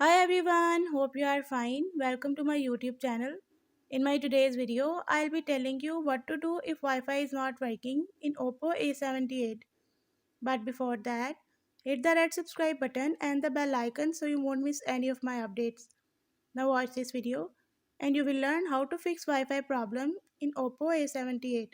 Hi everyone, hope you are fine. Welcome to my YouTube channel. In my today's video, I'll be telling you what to do if Wi-Fi is not working in OPPO A78. But before that, hit the red subscribe button and the bell icon so you won't miss any of my updates. Now watch this video and you will learn how to fix Wi-Fi problem in OPPO A78.